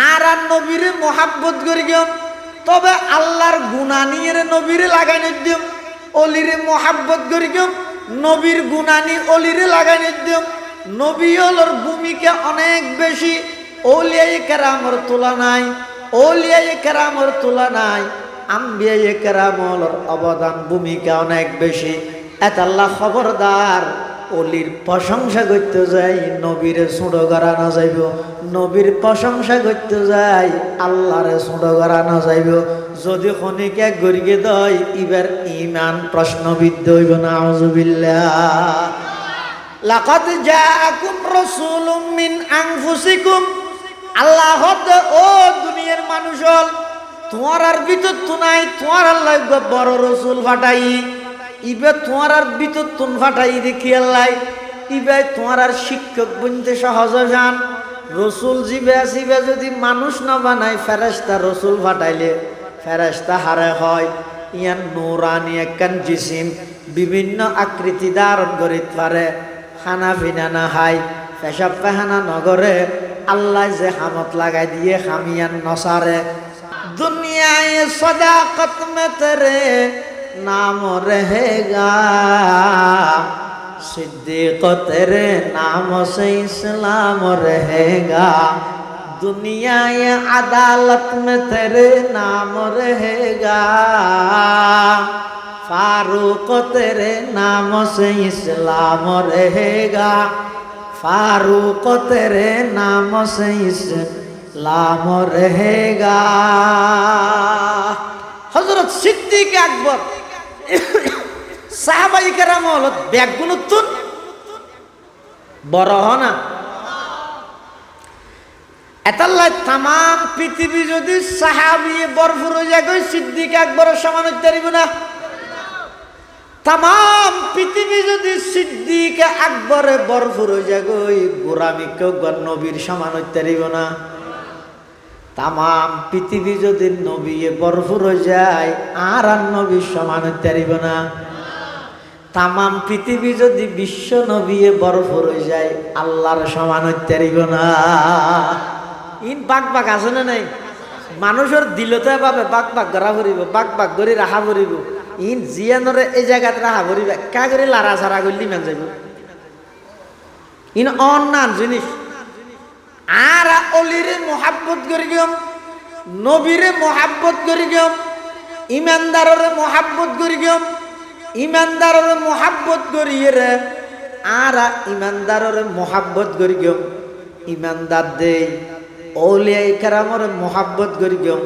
আর নবীরে মোহাব্বত করি গেম, তবে আল্লাহর গুণা নিয়ে নবীরে লাগাই দিম। অলিরে মোহাব্বত করি গেম, নবীর গুণানি অলিরে লাগাই দিম। নবী হলোর ভূমিকা অনেক বেশি ওলিয়ায়ে কেরামের তুলনায়। ওলিয়ায়ে কেরামের তুলনায় আম্বিয়ায়ে কেরামের অবদান ভূমিকা অনেক বেশি। এত আল্লাহ খবরদার, অলির প্রশংসা করতে যাই নবীরে ছোঁড়ো করা না যাইব, নবীর প্রশংসা করতে যাই আল্লাহরে ছোঁড়ো করা না যাইব। যদি খনিকে গড়িয়ে দেয় এবার ইমান প্রশ্নবিদ্ধ হইব না। আউযুবিল্লাহ। লাকাদ জাআকুম রাসূলুম মিন আনফুসিকুম। আল্লাহ ও দুনিয়ার মানুষ হল, তোমার আর ভিতর তো নাই, তোমার আল্লাহ বড় রসুল ফাটাই। ইবে তোমার আর ভিতর তুন ফাটাই দেখি আল্লাহ। ইবে তোমার আর শিক্ষক বনতে সহজ যান। রসুল জিবে আসিবে যদি মানুষ না বানায়, ফেরেশতা রসুল ফাটাইলে ফেরেশতা হারে হয়। ইয়ান নুরানি একখান জিসিম বিভিন্ন আকৃতি ধারণ করিতে পারে। খানা পিনা না হাই, পেশাব পেহানা নগরে, আল্লাহ যে হামত লাগাই দিয়ে খামিয়ান নসারে। দুনিয়ায় সদাকত মে তেরে নাম रहेगा, सिद्दीक़ तेरे नाम से इस्लाम रहेगा। दुनिया ये अदालत में तेरे नाम रहेगा, फारूक तेरे नाम से इस्लाम रहेगा। फारूक तेरे नाम से इस्लाम रहेगा। हजरत सिद्दीक़ আকবর সাহাবাই কেরাম হল ব্যাগগুলো তুন বড় হনা। এতাল্লাহ তাম পৃথিবী যদি সাহাবি বরফুর হয়ে যায়, সিদ্দিক আকবরের সমান হইতে পারিব না। তাম পৃথিবী যদি সিদ্দিক আকবরে বরফুর হয়ে যায়, গোরামি কেউ নবীর সমান হইতে পারিব না। তাম পৃথিবী যদি নবী বরফুর হয়ে যায়, আর নবীর সমান হইতে পারিব না। তাম পৃথিবী যদি বিশ্ব নবী বরফুর হয়ে যায়, আল্লাহর সমান হইতে পারিব না। ইন বাক বাক আছে না নাই? মানুষের দিলতে পাবে বাক বাক গড়া ভরিব, বাক বাক গড়ি রাহা ভরিব। ইন জিয়ানরে এই জায়গাত রাহা ভরিব, কা করে লারা সারা করলি মান যাইব। ইন অন্যান জিনিস। আর অলিরে মোহাব্বত করি গেম, নবীরে মোহাব্বত করি গেম, ইমানদাররে মোহাব্বত করি গেম। ইমানদাররে মোহাব্বত করিয়ে রে, আর ইমানদাররে মোহাব্বত করি গেম। ইমানদার দেই ওলিয়ায়ে কেরামরে মোহাব্বত করি গেম।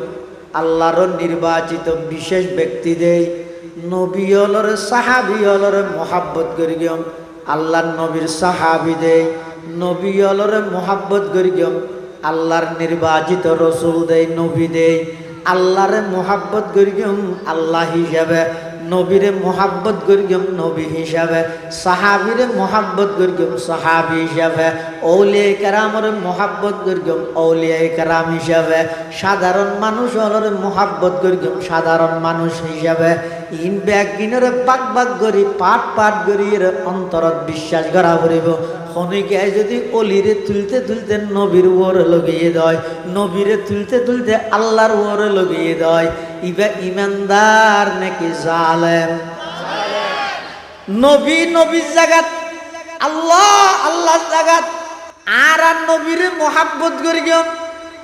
আল্লাহর নির্বাচিত বিশেষ ব্যক্তি দেই নবী হলরে সাহাবি হলরে মোহাব্বত করি গেম। আল্লাহর নবীর সাহাবি দেই নবী হলরে মোহাব্বত করি গেম। আল্লাহর নির্বাচিত রসুল দেই নবী দেই আল্লাহরে মোহাব্বত করি গেম আল্লাহ হিসাবে। নবীরে মোহাব্বত করি গেম নবী হিসাবে। সাহাবিরে মোহাব্বত করি গেম সাহাবি হিসাবে। ওলিয়ায়ে কেরামরে মোহাব্বত করি গেম ওলিয়ায়ে কেরাম হিসাবে। সাধারণ মানুষ হলরে মোহাব্বত করি গেম সাধারণ মানুষ হিসাবে। ইন ব্যাগিনরে বাক বাক করি পাট পাট করি অন্তরত বিশ্বাস করা করিব। খনিকে যদি অলিরে তুলতে তুলতে নবীর ওরে লगिए দেয়, নবীরে তুলতে তুলতে আল্লাহর ওরে লगिए দেয়, ইবা ইমানদার নাকি জালেম? নবী নবীর জায়গাত, আল্লাহ আল্লাহর জায়গাত। আর নবীরে মোহাব্বত করি গেম,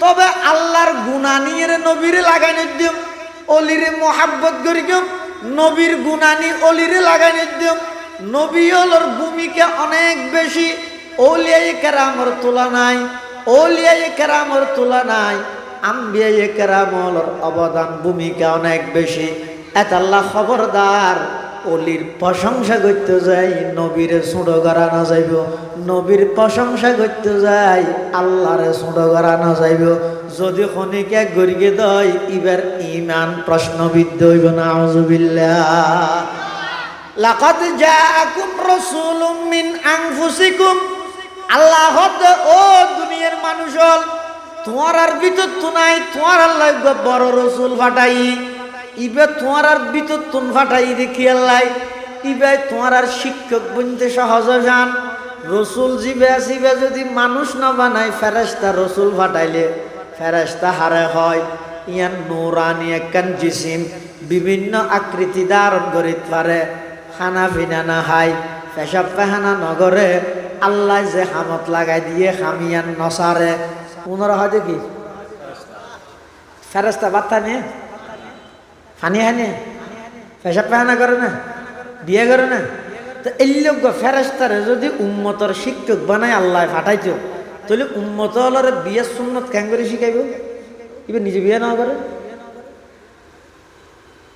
তবে আল্লাহর গুণা নিয়ে নবীরে লাগাই দিম। অলিরে মোহাব্বত করি গেম, নবীর গুণানি অলিরে লাগাই দিম। নবী হলোর ভূমিকা অনেক বেশি ওলিয়ায়ে কেরামের তুলনায়। ওলিয়ায়ে কেরামের তুলনায় আম্বিয়ায়ে কেরামের অবদান ভূমিকা অনেক বেশি। এত আল্লাহ খবরদার, অলির প্রশংসা করতে যাই নবীরে ছোঁড়ো করা না যাইব, নবীর প্রশংসা করতে যাই আল্লাহরে ছোঁড়ো করা না যাইব। যদি খনিকে গড়িয়ে দেয় এবার ইমান প্রশ্নবিদ্ধ হইব না। আউযুবিল্লাহ। লাকাদ জাআকুম রাসূলুম মিন আনফুসিকুম। আল্লাহ ও দুনিয়ার মানুষ হল, তোমার আর ভিতর তো নাই, তোমার আল্লাহ বড় রসুল ফাটাই। ইবে তোমার আর ভিতর তুন ফাটাই দেখি আল্লাহ। ইবে তোমার আর শিক্ষক বনতে সহজ যান। রসুল জিবে আসিবে যদি মানুষ না বানায়, ফেরেশতা রসুল ফাটাইলে ফেরেশতা হারে হয় ইয়ান নুরানি একখান জিসিম বিভিন্ন আকৃতি ধারণ করিতে পারে খানা পিনা না হাই পেশাব পেহানা নগরে আল্লাহ যে হামত লাগাই দিয়ে হামিয়ান নসারে উনারা হয় দেখি ফেরেশতা বার্তা নিয়ে হানি হানি পেশাব পেহানা করে না বিয়ে করে না তো এই লোক ফেরেশতারে যদি উম্মতর শিক্ষক বানায় আল্লাহ ফাটাইতো তাহলে উম্মত হলরে বিয়ের সুন্নত কেন করে শিখাইব এবার নিজে বিয়ে না করে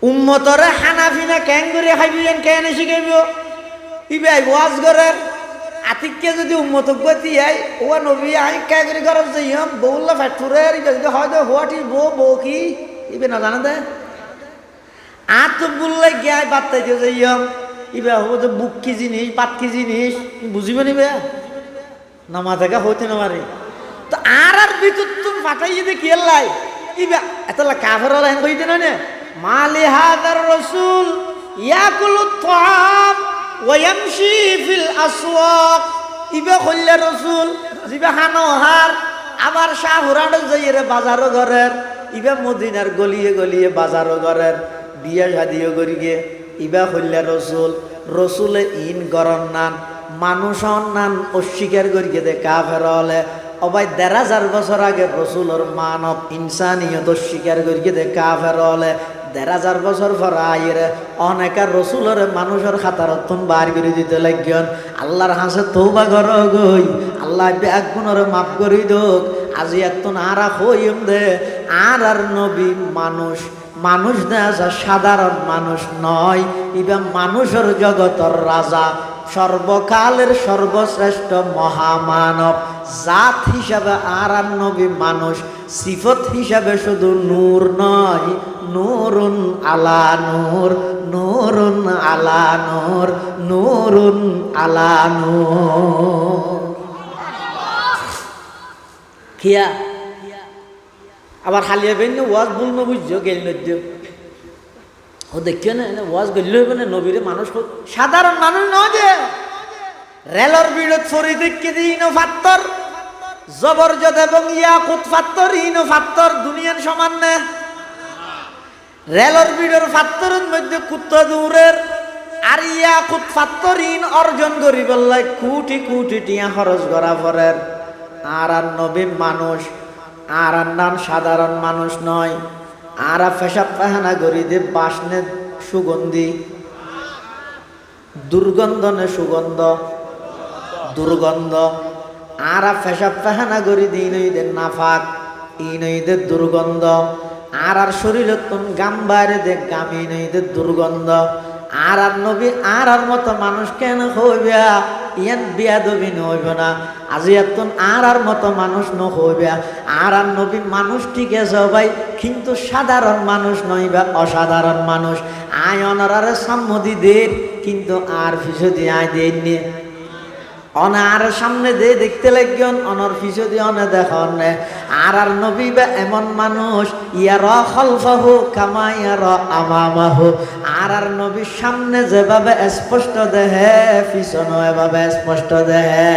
উম্মতরে হানাফিনা কেন করে খাইবেন কেন শিখাইব ইবাই ওয়াজ করার আতিককে যদি উম্মত গতি আই ও নবী আই কে করে গরজ যাইম বউল্লা ফ্যাক্টরের ইবা যদি হয় হোয়াট ইজ বউ কি ইবে না জানা দে আত বুল্লাই গায় বাত্তাই দিয়ে যাইম ইবা হবো যে বুক কি জিনিস বাত কি জিনিস বুঝিব নিবে না মাথাকে হইতে না মারে তো আর ভিতর তুমি পাঠাইয়ে দে কি লাই ইবা এতলা কাফের হলা হেন কইতে না মালি হাদার রাসূল ইয়াকুলু তাআম ওয়া ইয়ামশি ফিল আসওয়াক ইবা কইলা রাসূল জিবা হানোহার আবার শাহরানো যাইরে বাজারও ঘরের ইবা মদিনার গলিয়ে গলিয়ে বাজারও ঘরের বিয়া শাদিও করিগে ইবা কইলা রাসূল রসুলে ইন গরম নান মানুষ নান অস্বীকার করিয়ে দে কাফের হলে অবাই ১,৫০০ বছর আগে রসুলের মানব ইনসানিয়ত অস্বীকার করিয়ে দে কাফের হলে ১,৫০০ বছর পর আইরে অনেকের রসুলের মানুষের খাতারতন বার করে দিতে লাগিয়ন আল্লাহর হাসে তৌবা কর গই আল্লাহ এক গুণরে মাফ করি দোক আজি এতন আরা হইম দে আর নবী মানুষ মানুষ দেখা সাধারণ মানুষ নয় ইবা মানুষের জগতের রাজা সর্বকালের সর্বশ্রেষ্ঠ মহামানব জাত হিসাবে আর নবী মানুষ সিফত হিসাবে শুধু নূর নয় নূরুন আলা নূর নূরুন আলা নূর নূরুন আলা নূর খিয়া আবার হালিয়া বেন ওয়াজ ভুল ন বুঝছো গেল নদ্য ও দেখিও না ওয়াজ গেল হইব না নবীরে মানুষ সাধারণ মানুষ নয় যে রেলর বিড়ত ফরি দেখে দিন ফাত্তর জবরজদ এবং ইয়াকুত ফাত্তর ইনো ফাত্তর দুনিয়ার সমান না রেলর বিড়র ফাত্তরের মধ্যে কুত্তা দূরের আর ইয়াকুত ফাত্তর ইন অর্জন করি বললাই কোটি কোটি টিয়া খরচ করা পরের আর নবী মানুষ আর নাম সাধারণ মানুষ নয় আর পেশাব পায়খানা করি দে বাসনে সুগন্ধি দুর্গন্ধনে সুগন্ধ দুর্গন্ধ আর পেশাব পায়খানা করি দিন ঈদের নাফাক ইন ঈদের দুর্গন্ধ আর শরীরের তুন গাম বাইরে দে গামিন ঈদের দুর্গন্ধ আর নবী আর মতো মানুষ কেন হইবে ইয়ান বিয়াদবি নইবে না আজি এতন আর মতো মানুষ নহইবে আর নবী মানুষ ঠিক আছে ভাই কিন্তু সাধারণ মানুষ নয় বা অসাধারণ মানুষ আয় অনারে সম্মতি দের কিন্তু আর ফিসদি আয় দেননি অনার সামনে দে দেখতে লাগিয়ন অনর ফিসদি অনে দেখন আর নবী বা এমন মানুষ ইয়ার খলফাহু কামা ইয়ার আমামাহু আর নবীর সামনে যেভাবে স্পষ্ট দেহে পিছনে এভাবে স্পষ্ট দেহে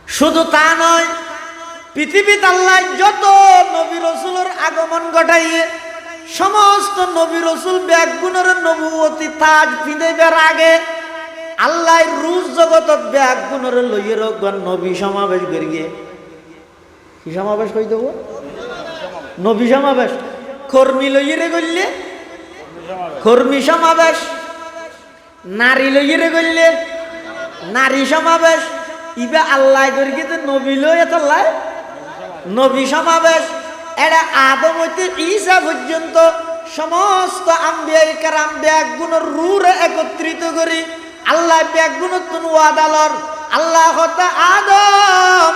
শুধু তা নয় পৃথিবীতে আল্লাহ যত নবী রাসূলের আগমন ঘটাইয়ে সমস্ত নবী রাসূল ব্যাগুণের নবুয়তি তাজ পিঁধাইবার আগে আল্লাহ রুজ জগতত ব্যাগ গুণরে লইয়ে রোগন নবী সমাবেশ করিয়ে কি সমাবেশ কই দেব নবী সমাবেশ কর্মী লইয়ে রে গললে কর্মী সমাবেশ নারী লইয়ে রে গললে নারী সমাবেশ ইবা আল্লাহ করিয়ে তো নবী লই আল্লাহ নবী সমাবেশ এটা আদম হইতে ঈসা পর্যন্ত সমস্ত আম্বিয়া কেরাম ব্যাগ গুণের রুরে একত্রিত করি আল্লাহ ব্যাগুণতুন ওয়াদালর আল্লাহ কথা আদম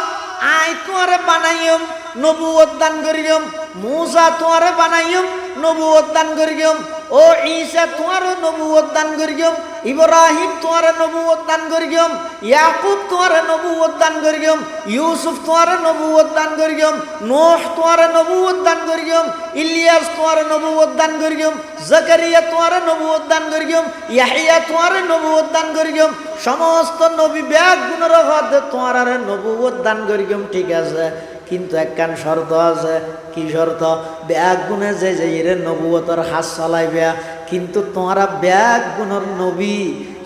আই তোরে বানাইম নবুয়ত দান করিম মূসা তোরে বানাইম নবুয়ত দান করিম ও ঈসা তোমারও নবুয়ত দান করিম, ইব্রাহিম তোমার নবুয়ত দান করিম, ইয়াকুব তোমার নবুয়ত দান করিম, ইউসুফ তোমার নবুয়ত দান করিম, নূহ তোমার নবুয়ত দান করিম, ইলিয়াস তোমার নবুয়ত দান করিম, জাকারিয়া তোমার নবুয়ত দান করিম, ইয়াহইয়া তোমার নবুয়ত দান করিম। সমস্ত নবী ব্যাগ গুণের হাতে তোমার নবুয়ত দান করিম, ঠিক আছে, কিন্তু একখান শর্ত আছে। কি শর্ত? ব্যাগ গুণে যে যে নবুয়তর হাত চালাইবে, কিন্তু তোমরা ব্যাগ গুণর নবী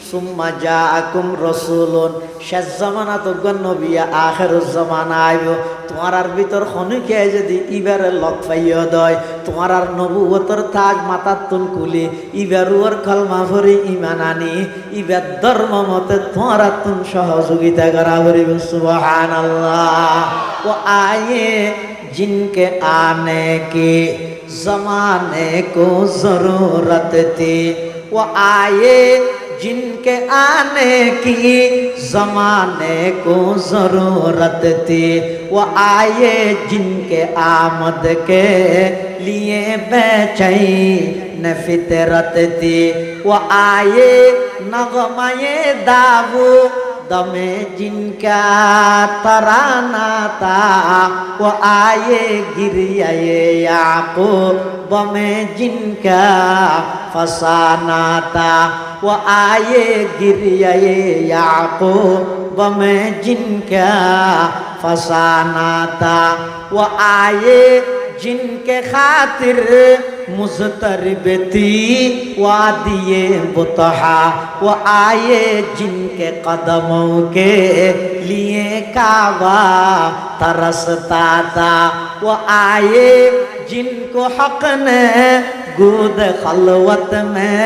সুম্মা জাআকুম রাসূলুন, শেষ জামানা তো নবী আখিরুজ জামানা আইব, তোমার ভিতর খনিকে যদি ইবারে লক পাইয়া দয়, তোমার নবুয়তর তাজ মাথার তুল কুলি ইবারুর কলমা ভরি ইমান আনি ইবার ধর্ম মতে তোমারা তুন সহযোগিতা করা করিব। সুবহানাল্লাহ। ও আয়ে जिनके आने की ज़माने को ज़रूरत थी, वो आए जिनके आने की ज़माने को ज़रूरत थी, वो आए जिनके आमद के लिए बेचैन फितरत थी, वो आए नगमाए दावू दमे जिनका तराना था, वो आए गिरियाए याकूब में जिनका फसाना था, वो आए गिरियाए याकूब में जिनका फसाना था, वो आए जिनके खातिर मुज़तरिब थी वादिये बुतहा, वो आए जिनके कदमों के लिए काबा तरसता था, वो आए जिनको हक ने गोद खलवत में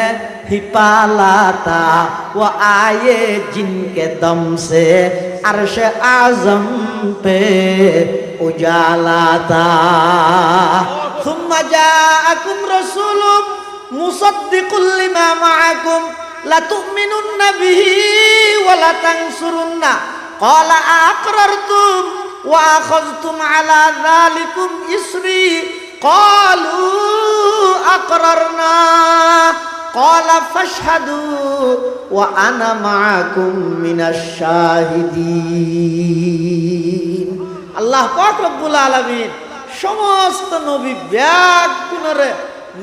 ही पाला था, वो आए जिनके दम से अर्श आज़म पे उजाला था। ثم جاءكم رسول مصدق لما معكم لتؤمنن به ولتنصرن قال أقررتم وأخذتم على ذلكم إصري قالوا أقررنا قال فاشهدوا وأنا معكم من الشاهدين। الله পাক রব্বুল আলামিন সমস্ত নবী ব্যাগ গুণরে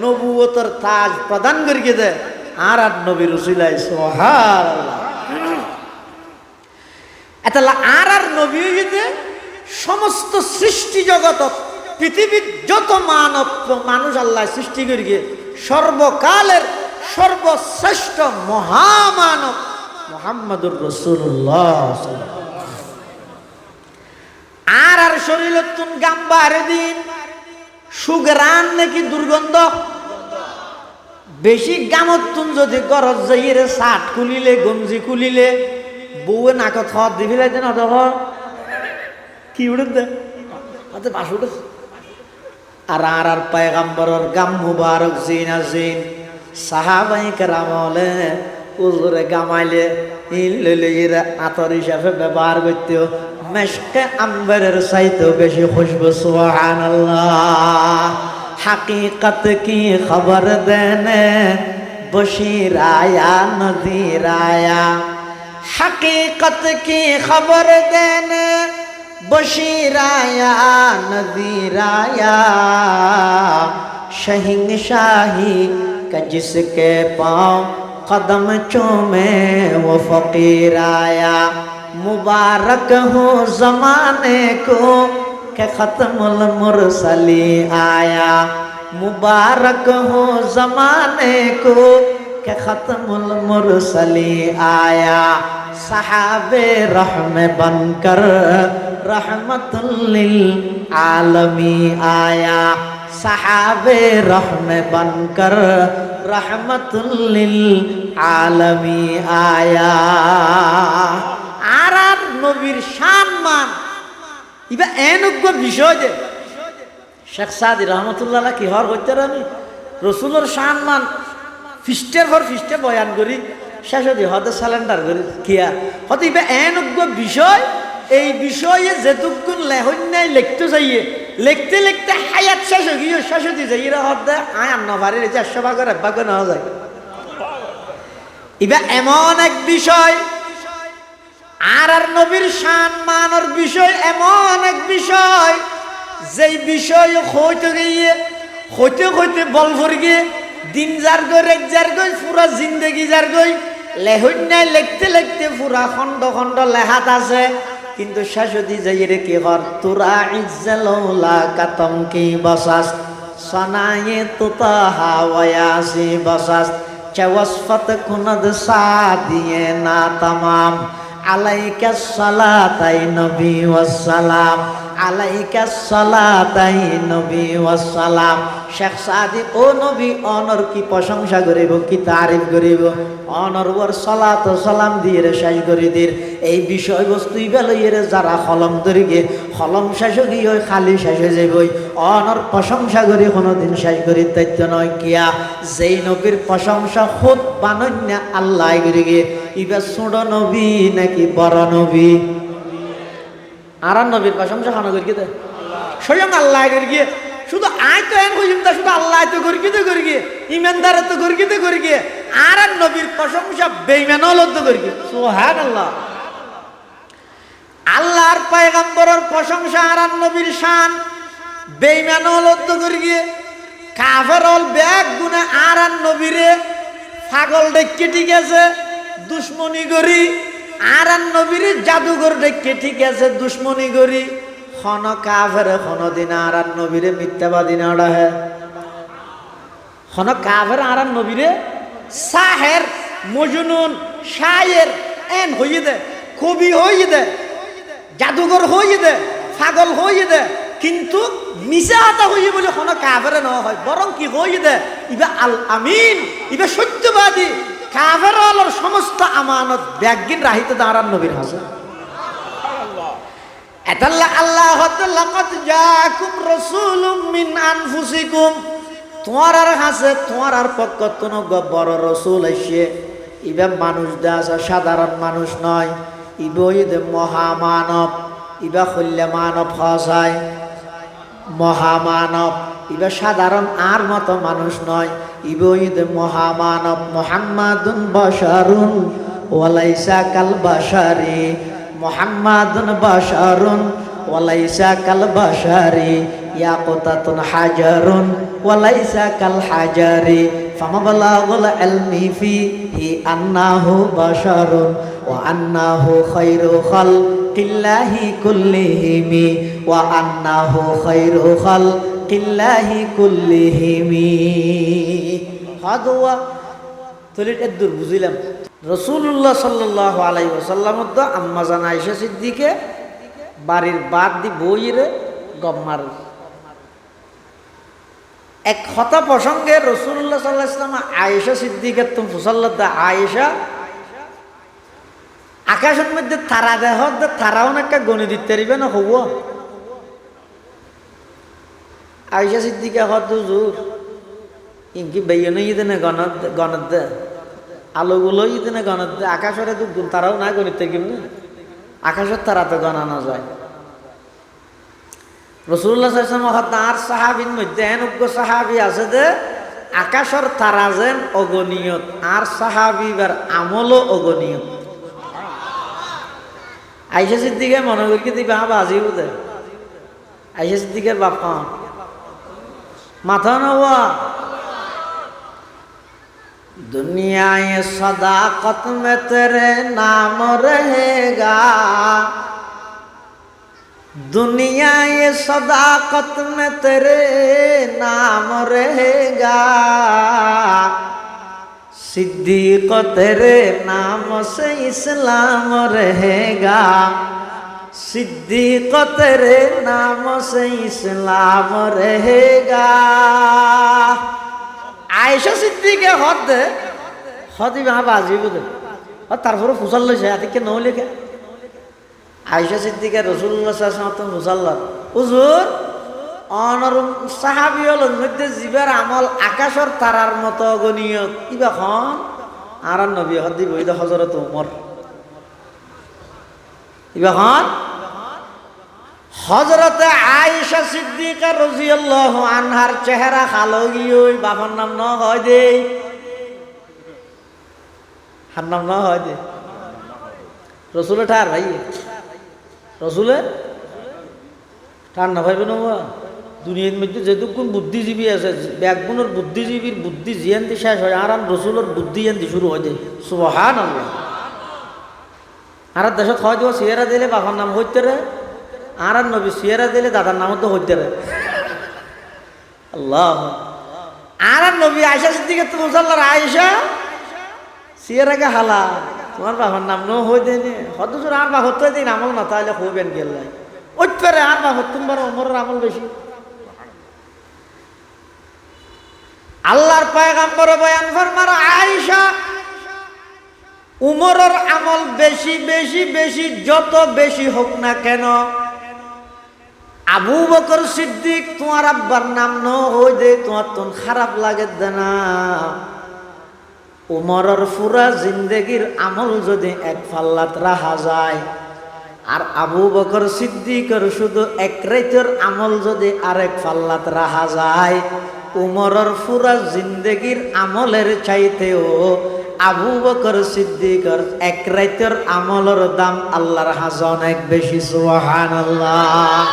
নবুয়তর তাজ প্রদান করিয়ে দেয় আর নবী রসুলাই। সুবহানাল্লাহ। এতলা আর নবী হইতে সমস্ত সৃষ্টি জগত পৃথিবীর যত মানুষ আল্লাহ সৃষ্টি করিয়ে সর্বকালের সর্বশ্রেষ্ঠ মহামানব মুহাম্মদুর রাসূলুল্লাহ। আর শরীরের তুন গাম্বা আরে দিন সুগ্রান নাকি দুর্গন্ধ বেশি গামত তুন যদি গরজ যাইরে শার্ট খুলিলে গঞ্জি খুলিলে বউয়ে নাকত হাত দি ফেলাই দেন অত কি উড়ে দে হাতে বাস উঠে। আর আর পয়গম্বরের গাম মুবারক জিনা জিন সাহাবায়ে কেরাম হলে উজুরে গামাইলে ইল্লেলিরা আতর হিসাবে ব্যবহার করতেও মেশকে আম্বরের চাইতেও বেশি খুশবু। সুবহানাল্লাহ। हकीकत की खबर देने बशीर आया नज़ीर आया, हकीकत की खबर देने बशीर आया नज़ीर आया, शहंशाही का जिसके पाँव कदम चूमे वो फ़कीर आया, मुबारक हो ज़माने को के ख़त्मुल मुरसली आया, मुबारक हो ज़माने को के ख़त्मुल मुरसली आया, सहाबे रहम बनकर रहमतुल लिल आलमी आया, सहाबे रहम बनकर रहमतुल लिल आलमी आया। আর নবীর সম্মান ইবা এনজ্ঞ বিষয় যে শেখ সাদি রহমতুল্লাহ কি হর হইতে রানি রসুলের সম্মান ফিস্টের পর ফিস্টে বয়ান করি শেষ হতে হতে স্যালেন্ডার করি কিয়া হতে ইবা এনজ্ঞ বিষয় এই বিষয়ে যেটুকুন লেহন্যায় লিখতে চাইয়ে লিখতে লিখতে হায়াত শেষ হয়ে গিয়ে শেষ হতে যাই এরা হদ আয় আন্ন ভারি রেখে 100 ভাগের 1 ভাগ নেওয়া যায় এবার এমন এক বিষয় আর নবীর শান মানর বিষয় এমন এক বিষয় যেই বিষয় হইতে গিয়ে হইতে বল ভরে গিয়ে দিন যার গই রেক যার গই পুরা জিন্দেগি যার গই লেহন্যায় লিখতে লিখতে পুরা খণ্ড খণ্ড লেহাত আছে কিন্তু শাশুদি যাই রে কি হর তোরা ইজ্জালৌলা কাতম কি বসাস সনায়ে তুতা হাওয়ায়াসি বসাস চওয়াসফত কুনদ সাদিয়ে না তামাম আলাইকা সালাতাই নবী ওয়াসসালাম আলাইকা সালাতাই নবী ওয়াসসালাম শেখ সাদি ও নবী অনর কি প্রশংসা করিব কি তারিফ করিব অনর ওর সালাত ও সালাম দিয়ে শেষ করে দির এই বিষয়বস্তু বেলইয়ের যারা কলম ধরিগে কলম শেষ গিয়ে খালি শেষ হয়ে যাবই অনর প্রশংসা করি কোনোদিন শেষ করি দায়িত্ব নয় কিয়া যেই নবীর প্রশংসা খুদ বানন্য আল্লাহ করিগে ইবা ছোট নবী নাকি বড় নবী আর নবীর প্রশংসা খানা করি গিয়ে স্বয়ং আল্লাহ করি গিয়ে শুধু আয় তো এন হইম তা শুধু আল্লাহ তো করি গিয়ে ইমানদার তো করি গিয়ে আর নবীর প্রশংসা বেঈমানও লদ্দ করি গিয়ে সুবহানাল্লাহ আল্লাহর পয়গম্বরের প্রশংসা আর নবীর শান বেঈমানও লদ্দ করি গিয়ে কাফেরল ব্যাগ গুনে আর নবীরে পাগল ডেকে ঠিক আছে দুশ্মনী করি আর নবীরে জাদুঘর ডেকে ঠিক আছে দুশ্মনী করি খন কাফের খন দিন আর নবীরে মিথ্যাবাদী না ওড়াহে খন কাফের আর নবীরে সাহের মজনুন শায়ের এন হইয়ে দে কবি হইয়ে দে জাদুঘর হইয়ে দে পাগল হইয়ে দে কিন্তু মিশা আতা হইয়ে বলে খন কাফের ন হয় বরং কি হইয়ে দে ইবা আল আমিন ইবা সত্যবাদী কাফের আলোর সমস্ত আমানত ব্যাগিন রাহিত দাঁড়ান নবীর হাসে এতাল্লাহ আল্লাহ লাকাদ জাআকুম রাসূলুম মিন আনফুসিকুম তোমার হাসে তোমার পক্ষ থেকে বড় রাসূল আইছে ইবা মানুষ দাসা সাধারণ মানুষ নয় ইবইদ মহামানব ইবা কল্যাণ মানব হসায় মহামানব ইবা সাধারণ আর মতো মানুষ নয় ইবইদ মহামানব মুহাম্মাদুন বাশারুন ওয়ালাইসা কাল বাশারি মুহাম্মাদুন বাশারুন ওয়ালাইসা কাল বাশারি ইয়াকুতাতুন হাজারুন ওয়ালাইসা কাল হাজারি ফামাবলাগুল ইলমি ফিহি আন্নাহু বাশারুন ওয়া আন্নাহু খায়রু খালকিল্লাহি কুল্লিহিম ওয়া আন্নাহু খায়রু খালকিল্লাহি কুল্লিহিম হাদওয়া তলিট এদুর বুঝিলাম রাসূলুল্লাহ সাল্লাল্লাহু আলাইহি ওয়াসাল্লাম তো আম্মা জান আয়েশা সিদ্দিকে বাড়ির বাদ দি বইরে গম্মার এক কথা প্রসঙ্গে রাসূলুল্লাহ সাল্লাল্লাহু আলাইহি ওয়াসাল্লাম আয়েশা সিদ্দিকে তুমি ফুসাল্লাত আয়েশা আকাশের মধ্যে তারা দেহ তারাও একটা গণি দিতে পারিবে না হব আয়েশা সিদ্দিকা হত হুজুর ইনকি বেয়নে ইদেনে গণত দে আলোগুলো ইদেনে গণত দে আকাশের তো তারাও না গণিতে কেমনে আকাশের তারা তো গণানো যায় রাসূলুল্লাহ সাল্লাল্লাহু আলাইহি ওয়াসাল্লাম তার সাহাবীর মধ্যে এনজ্ঞ সাহাবী আছে যে আকাশের তারা যেন অগণিয়ত আর সাহাবীর আমলও অগণিয়ত আয়েশা সিদ্দিকা মনে করি দিবা বাজি বুঝে আয়েশা সিদ্দিকার বাপ মাথা নওয়া दुनिया ये सदाकत में तेरे नाम रहेगा दुनिया ये सदाकत में तेरे नाम रहेगा सिद्दीक तेरे नाम से इस्लाम रहेगा सिद्दीक तेरे नाम से इस्लाम रहेगा आयशा सिद्दीके हद वहाँ बाजी बुझे और तारपरे ফুসাল লইছে আতিকে নও লেখে আয়েশা সিদ্দিকা রাসূলুল্লাহ সাল্লাল্লাহু আলাইহি ওয়াসাল্লাম ফুসাল্লা হুজুর অনর সাহাবী হল মধ্যে জিবার আমল আকাশের তারার মতো গণীয় কিবা খন আর নবী হদি বইদ হযরত ওমর ইবা খন হযরতে আয়েশা সিদ্দিকা রাদিয়াল্লাহু আনহার চেহারা কালো গিয়ে বাবার নাম ন হয় দে, হার নাম ন হয় দে রসুলে ঠার ভাই, রসুলে ঠার না ভাইবে না। দুনিয়ার মধ্যে যেটুকুন বুদ্ধিজীবী আছে, ব্যাকগুণের বুদ্ধিজীবীর বুদ্ধি জিয়ান্তি শেষ হয়, আর রসুলের বুদ্ধি জিয়ান্তি শুরু হয়ে যায়। সুবহানাল্লাহ। আর দেশত হয় দেওয়া সিয়ারা দিলে বাবার নাম হইতে রে, আর নবী সিয়ারা দিলে দাদার নামও তো হইতে রে। আল্লাহ। আর নবী আয়েশা সিদ্দিকা তো মুসাল্লার আয়েশা সিয়ারাকে হালা তোমার বাবার নাম নো হই দেনি, হয়তো আর বা হতে দিন আমল না তাহলে হইবেন গেলাই ওইতে রে, আর বা হতুমবার ওমরের আমল বেশি। আল্লাহর পয়গম্বর বয়ান ফরমার আয়েশা উমরের আমল বেশি বেশি বেশি, যত বেশি হোক না কেন আবু বকর সিদ্দিক তোমার আব্বার নাম ন হই দে তোমার তো খারাপ লাগে না। উমরের পুরা জিন্দেগির আমল যদি এক পাল্লাত রাখা যায়, আর আবু বকর সিদ্দিকের শুধু এক রাতের আমল যদি আরেক পাল্লাত রাখা যায়, উমরের পুরা জিন্দেগির আমলের চাইতেও আবু বকর সিদ্দিকের এক রাতের আমলের দাম আল্লাহর হাজে অনেক বেশি। সুবহানাল্লাহ।